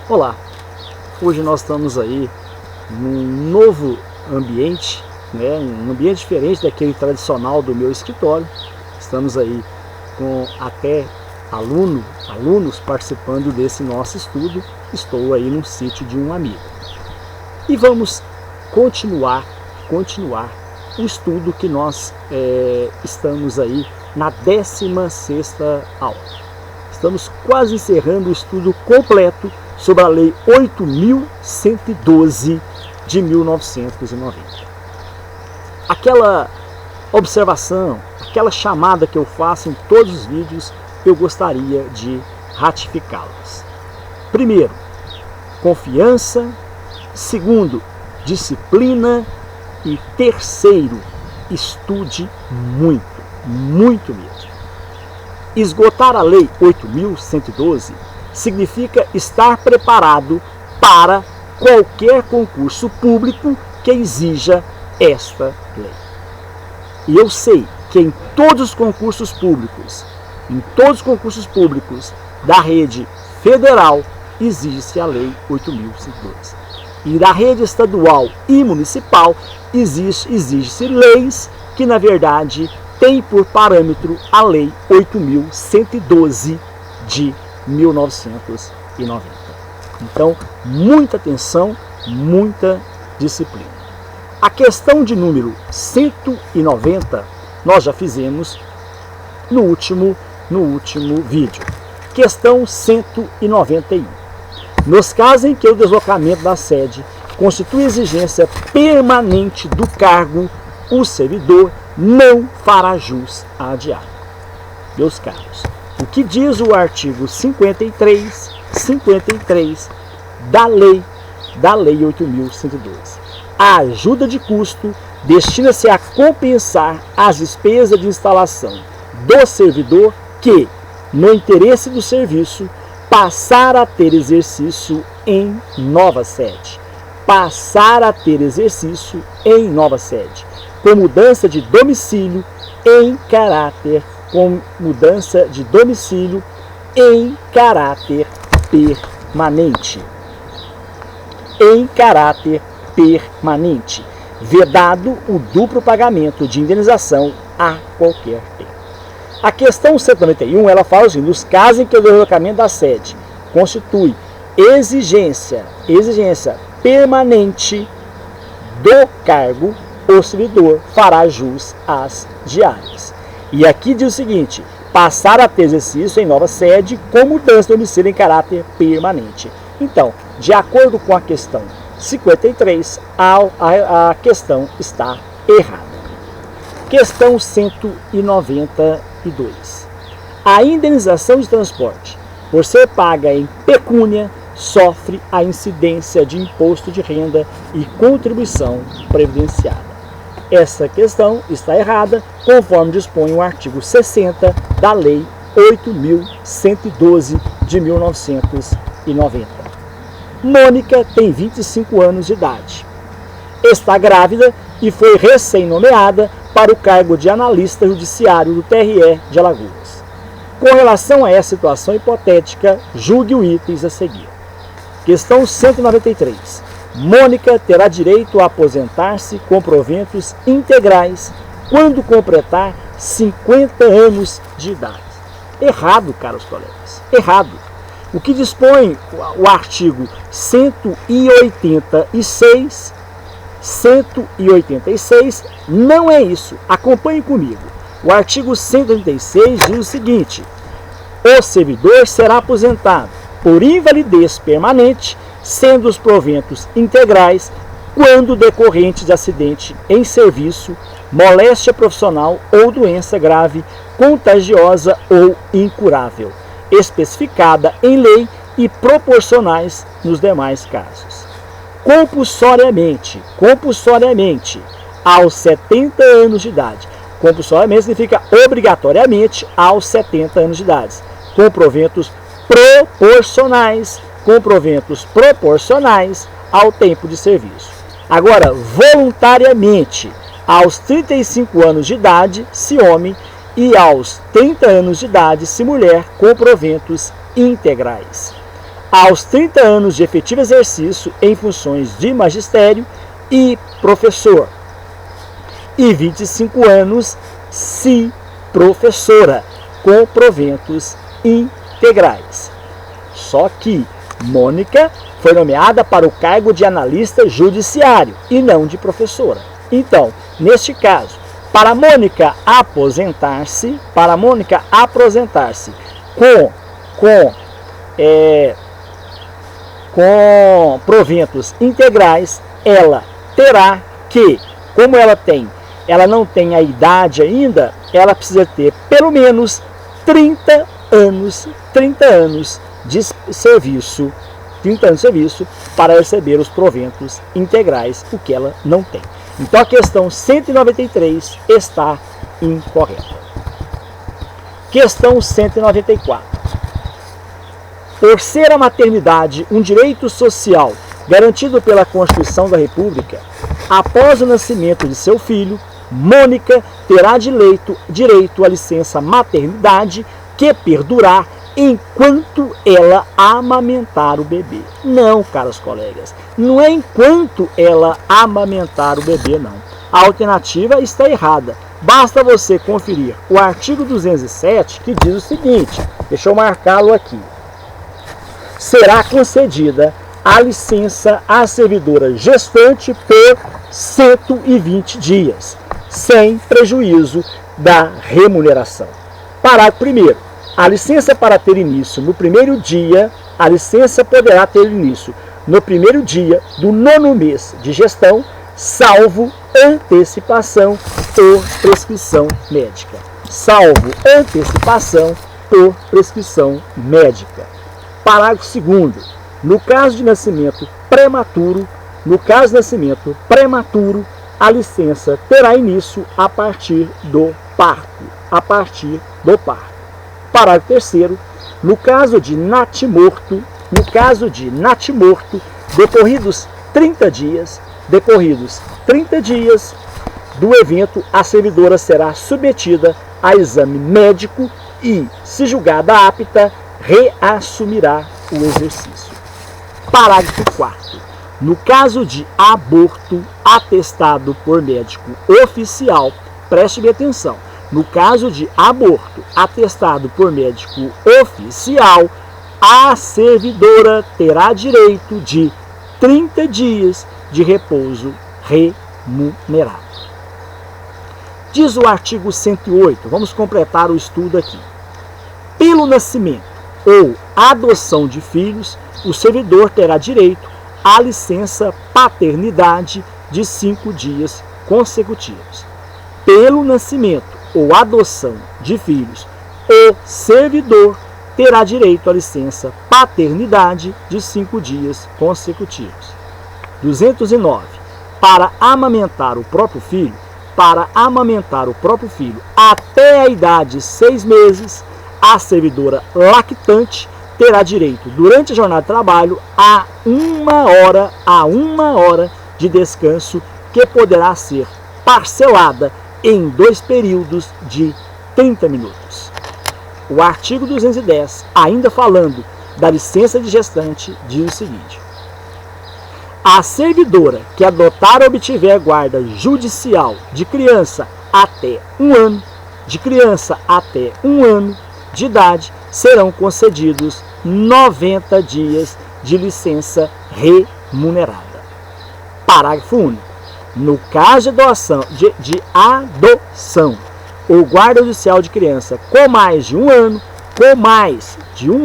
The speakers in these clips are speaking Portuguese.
Olá, hoje nós estamos aí num novo ambiente, um ambiente diferente daquele tradicional do meu escritório. Estamos aí com até alunos participando desse nosso estudo. Estou aí no sítio de um amigo. E vamos continuar o estudo que nós estamos aí na 16ª aula. Estamos quase encerrando o estudo completo sobre a Lei 8.112 de 1990. Aquela observação, aquela chamada que eu faço em todos os vídeos, eu gostaria de ratificá-las. Primeiro, confiança. Segundo, disciplina. E terceiro, estude muito, muito mesmo. Esgotar a Lei 8.112 significa estar preparado para qualquer concurso público que exija esta lei. E eu sei que em todos os concursos públicos da rede federal, exige-se a Lei 8.112. E da rede estadual e municipal, exige-se leis que, na verdade, têm por parâmetro a Lei 8.112 de 1990. Então, muita atenção, muita disciplina. A questão de número 190, nós já fizemos no último vídeo. Questão 191. Nos casos em que o deslocamento da sede constitui exigência permanente do cargo, o servidor não fará jus à diária. Meus caros, o que diz o artigo 53 da Lei 8.112? A ajuda de custo destina-se a compensar as despesas de instalação do servidor que, no interesse do serviço, passar a ter exercício em nova sede. Com mudança de domicílio em caráter permanente. Vedado o duplo pagamento de indenização a qualquer tempo. A questão 191, ela fala assim: nos casos em que o deslocamento da sede constitui exigência permanente do cargo, o servidor fará jus às diárias. E aqui diz o seguinte: passar a ter exercício em nova sede com mudança de domicílio em caráter permanente. Então, de acordo com a questão 53, a questão está errada. Questão 192. A indenização de transporte, por ser paga em pecúnia, sofre a incidência de imposto de renda e contribuição previdenciária. Essa questão está errada, conforme dispõe o artigo 60 da Lei 8.112 de 1990. Mônica tem 25 anos de idade. Está grávida e foi recém-nomeada para o cargo de analista judiciário do TRE de Alagoas. Com relação a essa situação hipotética, julgue os itens a seguir. Questão 193. Mônica terá direito a aposentar-se com proventos integrais quando completar 50 anos de idade. Errado, caros colegas. Errado. O que dispõe o artigo 186 não é isso. Acompanhe comigo. O artigo 136 diz o seguinte: o servidor será aposentado por invalidez permanente, sendo os proventos integrais quando decorrente de acidente em serviço, moléstia profissional ou doença grave, contagiosa ou incurável, especificada em lei e proporcionais nos demais casos. Compulsoriamente, aos 70 anos de idade. Compulsoriamente significa obrigatoriamente aos 70 anos de idade. Com proventos proporcionais ao tempo de serviço. Agora, voluntariamente, aos 35 anos de idade, se homem, e aos 30 anos de idade, se mulher, com proventos integrais. aos 30 anos de efetivo exercício em funções de magistério e professor, e 25 anos se professora, com proventos integrais. Só que Mônica foi nomeada para o cargo de analista judiciário e não de professora. Então, neste caso, para Mônica aposentar-se com proventos integrais, ela terá que, como ela não tem a idade ainda, ela precisa ter pelo menos 30 anos de serviço para receber os proventos integrais, o que ela não tem. Então a questão 193 está incorreta. Questão 194. Por ser a maternidade um direito social garantido pela Constituição da República, após o nascimento de seu filho, Mônica terá direito à licença maternidade que perdurar enquanto ela amamentar o bebê. Não, caros colegas, não é enquanto ela amamentar o bebê, não. A alternativa está errada. Basta você conferir o artigo 207, que diz o seguinte, deixa eu marcá-lo aqui. Será concedida a licença à servidora gestante por 120 dias, sem prejuízo da remuneração. Parágrafo 1º. A licença para ter início no primeiro dia, a licença poderá ter início no primeiro dia do 9º mês de gestão, salvo antecipação por prescrição médica. Salvo antecipação por prescrição médica. Parágrafo 2º. No caso de nascimento prematuro, a licença terá início a partir do parto. Parágrafo 3º. No caso de natimorto, decorridos 30 dias do evento, a servidora será submetida a exame médico e, se julgada apta, reassumirá o exercício. Parágrafo 4º. No caso de aborto atestado por médico oficial, preste bem atenção, no caso de aborto atestado por médico oficial, a servidora terá direito de 30 dias de repouso remunerado. Diz o artigo 108, vamos completar o estudo aqui. Pelo nascimento ou adoção de filhos, o servidor terá direito à licença paternidade de 5 dias consecutivos. Pelo nascimento ou adoção de filhos, o servidor terá direito à licença paternidade de 5 dias consecutivos. 209. Para amamentar o próprio filho, até a idade de 6 meses, a servidora lactante terá direito, durante a jornada de trabalho, a uma hora de descanso, que poderá ser parcelada em 2 períodos de 30 minutos. O artigo 210, ainda falando da licença de gestante, diz o seguinte: a servidora que adotar ou obtiver guarda judicial de criança até 1 ano, de idade, serão concedidos 90 dias de licença remunerada. Parágrafo único. No caso de adoção, o guarda judicial de criança com mais de 1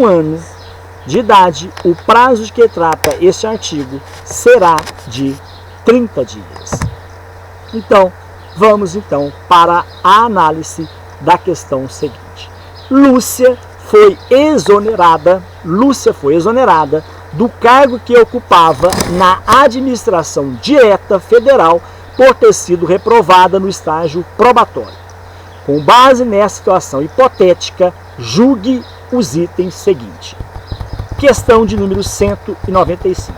ano de idade, o prazo de que trata este artigo será de 30 dias. Então, vamos para a análise da questão seguinte. Lúcia foi exonerada do cargo que ocupava na administração direta federal por ter sido reprovada no estágio probatório. Com base nessa situação hipotética, julgue os itens seguintes. Questão de número 195.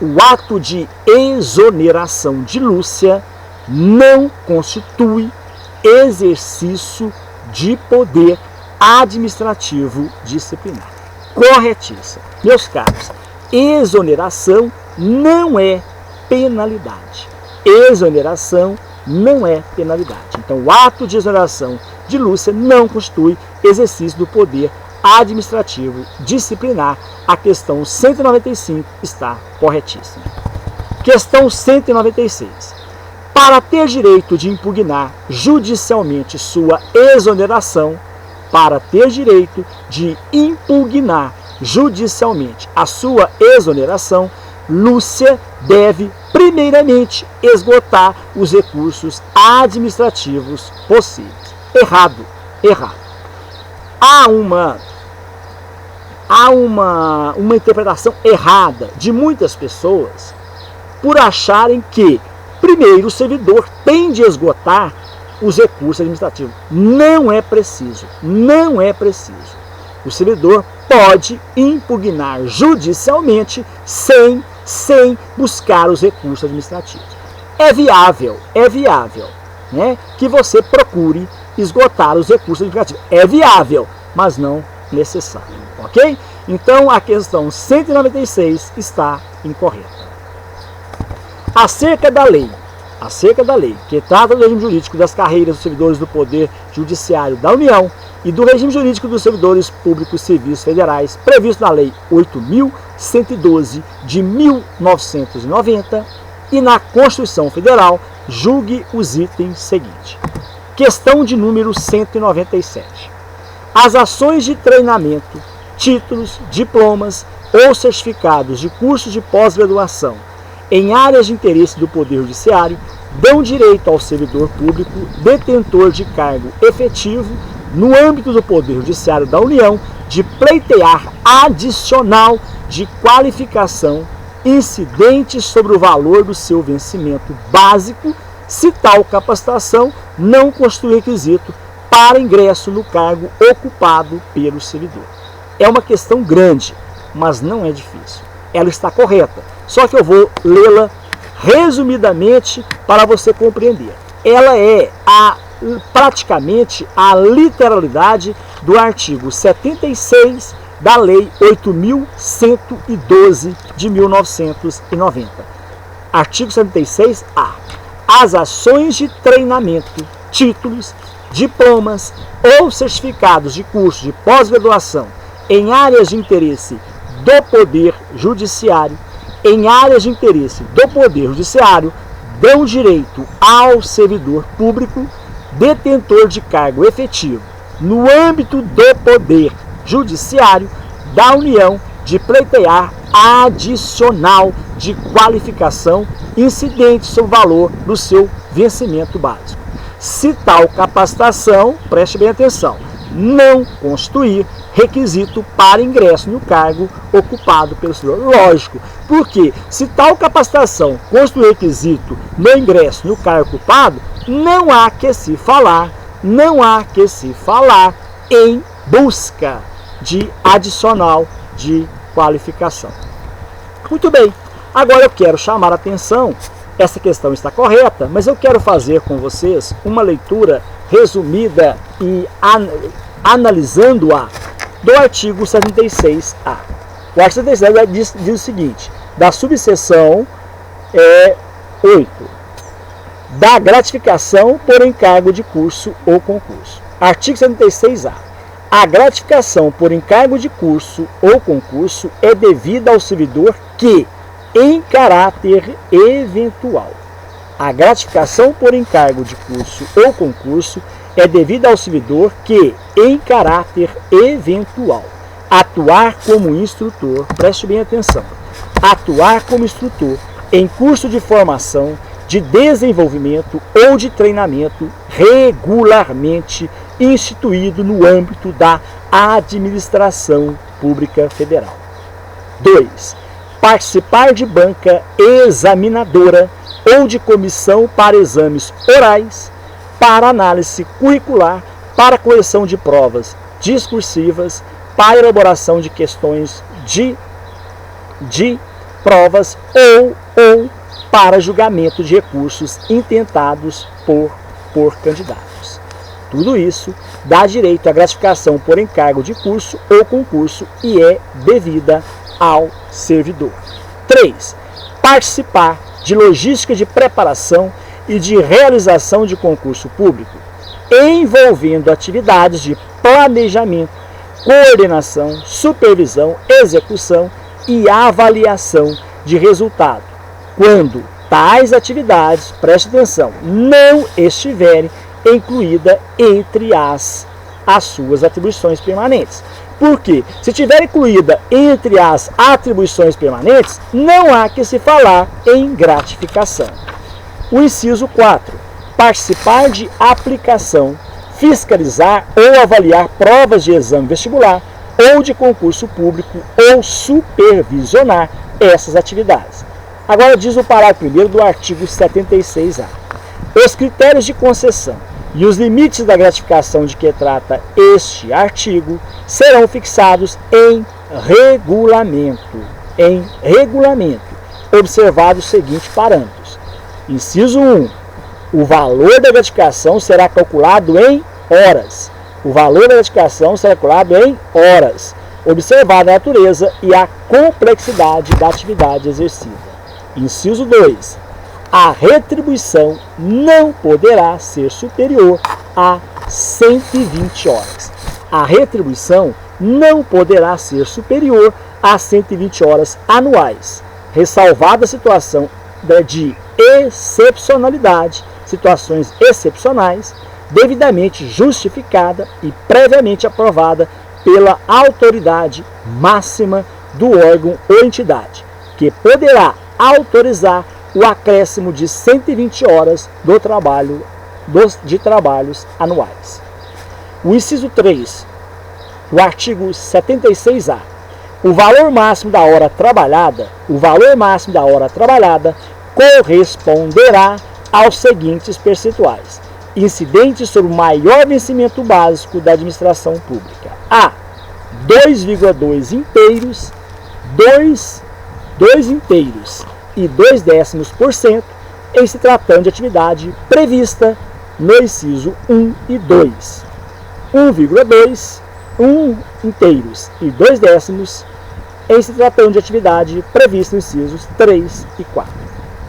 O ato de exoneração de Lúcia não constitui exercício de poder administrativo disciplinar. corretíssimo. Meus caros, exoneração não é penalidade. Exoneração não é penalidade. Então, o ato de exoneração de Lúcia não constitui exercício do poder administrativo disciplinar. A questão 195 está corretíssima. Questão 196. Para ter direito de impugnar judicialmente sua exoneração, para ter direito de impugnar judicialmente a sua exoneração, Lúcia deve primeiramente esgotar os recursos administrativos possíveis. Errado, errado. Há uma interpretação errada de muitas pessoas por acharem que, primeiro, o servidor tem de esgotar os recursos administrativos. Não é preciso, não é preciso. O servidor pode impugnar judicialmente sem buscar os recursos administrativos. É viável, né, que você procure esgotar os recursos administrativos. É viável, mas não necessário, ok? Então, a questão 196 está incorreta. Acerca da lei que trata do regime jurídico das carreiras dos servidores do Poder Judiciário da União e do regime jurídico dos servidores públicos civis federais, previsto na Lei 8.112 de 1990 e na Constituição Federal, julgue os itens seguintes. Questão de número 197. As ações de treinamento, títulos, diplomas ou certificados de cursos de pós-graduação em áreas de interesse do Poder Judiciário dão direito ao servidor público detentor de cargo efetivo no âmbito do Poder Judiciário da União de pleitear adicional de qualificação incidente sobre o valor do seu vencimento básico, se tal capacitação não constitui requisito para ingresso no cargo ocupado pelo servidor. É uma questão grande, mas não é difícil. Ela está correta, só que eu vou lê-la resumidamente para você compreender. Ela é praticamente a literalidade do artigo 76 da Lei 8.112 de 1990. Artigo 76A. As ações de treinamento, títulos, diplomas ou certificados de curso de pós-graduação em áreas de interesse do Poder Judiciário, dão direito ao servidor público detentor de cargo efetivo no âmbito do Poder Judiciário da União de pleitear adicional de qualificação incidente sobre o valor do seu vencimento básico. Se tal capacitação, preste bem atenção, não constituir requisito para ingresso no cargo ocupado pelo servidor. Lógico, porque se tal capacitação constituir requisito no ingresso no cargo ocupado, não há que se falar em busca de adicional de qualificação. Muito bem, agora eu quero chamar a atenção, essa questão está correta, mas eu quero fazer com vocês uma leitura resumida e analisando-a do artigo 76A. O artigo 76 diz o seguinte, da subseção 8, da gratificação por encargo de curso ou concurso. Artigo 76A. A gratificação por encargo de curso ou concurso é devida ao servidor que, em caráter eventual, a gratificação por encargo de curso ou concurso é devida ao servidor que, em caráter eventual, atuar como instrutor, preste bem atenção, atuar como instrutor em curso de formação, de desenvolvimento ou de treinamento regularmente instituído no âmbito da administração pública federal. 2. Participar de banca examinadora ou de comissão para exames orais, para análise curricular, para correção de provas discursivas, para elaboração de questões de provas ou para julgamento de recursos intentados por candidatos. Tudo isso dá direito à gratificação por encargo de curso ou concurso e é devida ao servidor. 3. Participar de logística de preparação e de realização de concurso público, envolvendo atividades de planejamento, coordenação, supervisão, execução e avaliação de resultado, quando tais atividades, preste atenção, não estiverem incluídas entre as suas atribuições permanentes. Porque, se estiver incluída entre as atribuições permanentes, não há que se falar em gratificação. O inciso 4. Participar de aplicação, fiscalizar ou avaliar provas de exame vestibular ou de concurso público ou supervisionar essas atividades. Agora diz o parágrafo 1º do artigo 76A. Os critérios de concessão e os limites da gratificação de que trata este artigo serão fixados em regulamento, observados os seguintes parâmetros. Inciso 1. O valor da gratificação será calculado em horas. O valor da gratificação será calculado em horas, observada a natureza e a complexidade da atividade exercida. Inciso 2. A retribuição não poderá ser superior a 120 horas. A retribuição não poderá ser superior a 120 horas anuais, ressalvada a situação de excepcionalidade, situações excepcionais, devidamente justificada e previamente aprovada pela autoridade máxima do órgão ou entidade, que poderá autorizar o acréscimo de 120 horas de trabalhos anuais. O inciso 3, do artigo 76A. O valor máximo da hora trabalhada corresponderá aos seguintes percentuais, incidentes sobre o maior vencimento básico da administração pública. A. 2,2 inteiros, 2 inteiros e 0,2% em se tratando de atividade prevista no inciso 1 e 2. 1,2, 1 inteiros e 0,2% em se tratando de atividade prevista nos incisos 3 e 4.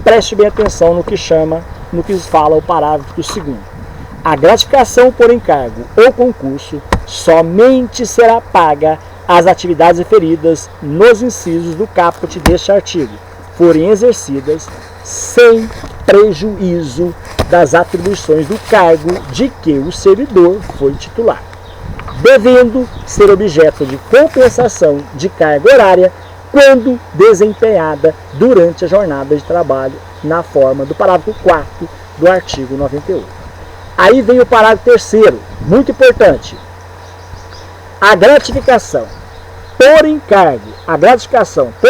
Preste bem atenção no que fala o parágrafo 2º. A gratificação por encargo ou concurso somente será paga às atividades referidas nos incisos do caput deste artigo, forem exercidas sem prejuízo das atribuições do cargo de que o servidor foi titular, devendo ser objeto de compensação de carga horária quando desempenhada durante a jornada de trabalho, na forma do parágrafo 4º do artigo 98. Aí vem o parágrafo 3º, muito importante. A gratificação por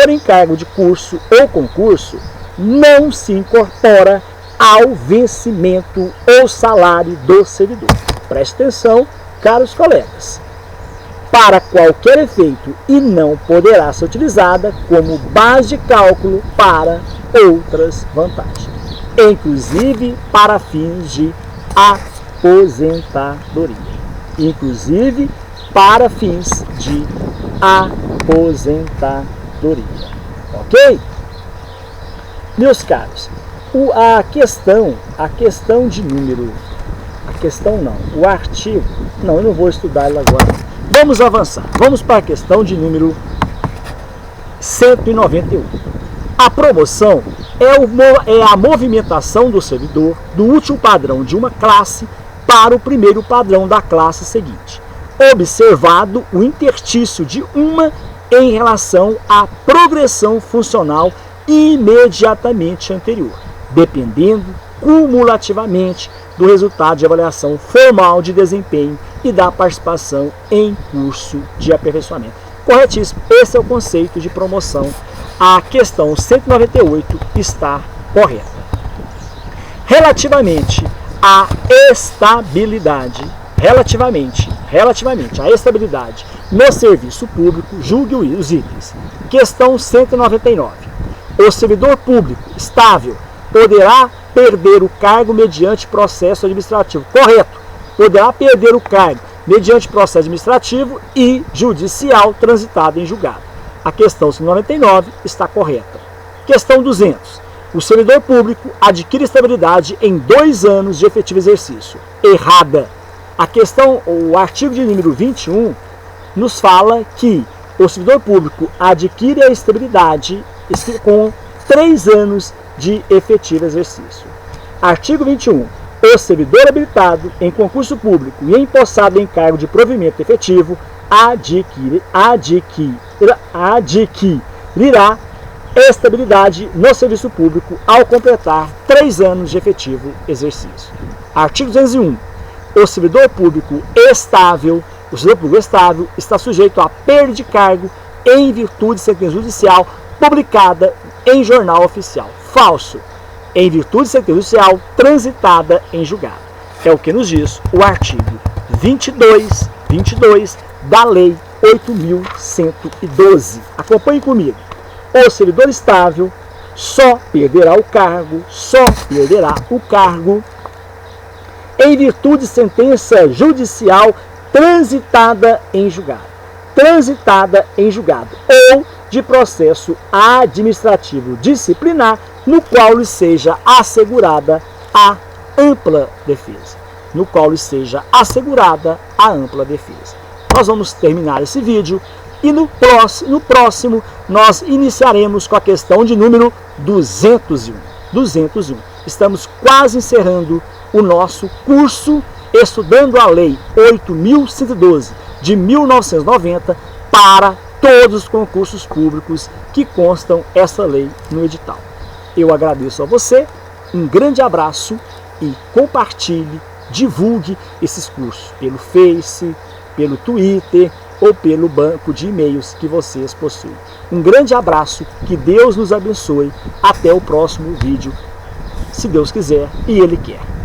encargo de curso ou concurso não se incorpora ao vencimento ou salário do servidor. Preste atenção, caros colegas. Para qualquer efeito e não poderá ser utilizada como base de cálculo para outras vantagens, inclusive para fins de aposentadoria. Ok? Meus caros, o artigo, eu não vou estudar ele agora. Vamos avançar, vamos para a questão de número 191. A promoção é a movimentação do servidor do último padrão de uma classe para o primeiro padrão da classe seguinte, observado o interstício de uma em relação à progressão funcional imediatamente anterior, dependendo cumulativamente do resultado de avaliação formal de desempenho e da participação em curso de aperfeiçoamento. Corretíssimo, esse é o conceito de promoção. A questão 198 está correta. Relativamente à estabilidade, no serviço público, julgue os itens. Questão 199. O servidor público estável poderá perder o cargo mediante processo administrativo. Correto. poderá perder o cargo mediante processo administrativo e judicial transitado em julgado. A questão 199 está correta. Questão 200. O servidor público adquire estabilidade em 2 anos de efetivo exercício. Errada. O artigo de número 21 nos fala que o servidor público adquire a estabilidade com 3 anos de efetivo exercício. Artigo 21. O servidor habilitado em concurso público e empossado em cargo de provimento efetivo adquirirá estabilidade no serviço público ao completar 3 anos de efetivo exercício. Artigo 201. O servidor público estável está sujeito à perda de cargo em virtude de sentença judicial publicada em jornal oficial. Falso. Em virtude de sentença judicial transitada em julgado. É o que nos diz o artigo 22 da Lei 8.112. Acompanhe comigo. O servidor estável só perderá o cargo em virtude de sentença judicial transitada em julgado. Ou de processo administrativo disciplinar no qual lhe seja assegurada a ampla defesa. Nós vamos terminar esse vídeo e no próximo nós iniciaremos com a questão de número 201. Estamos quase encerrando o nosso curso estudando a Lei 8.112 de 1990 para todos os concursos públicos que constam essa lei no edital. Eu agradeço a você, um grande abraço e compartilhe, divulgue esses cursos pelo Face, pelo Twitter ou pelo banco de e-mails que vocês possuem. Um grande abraço, que Deus nos abençoe. Até o próximo vídeo, se Deus quiser e Ele quer.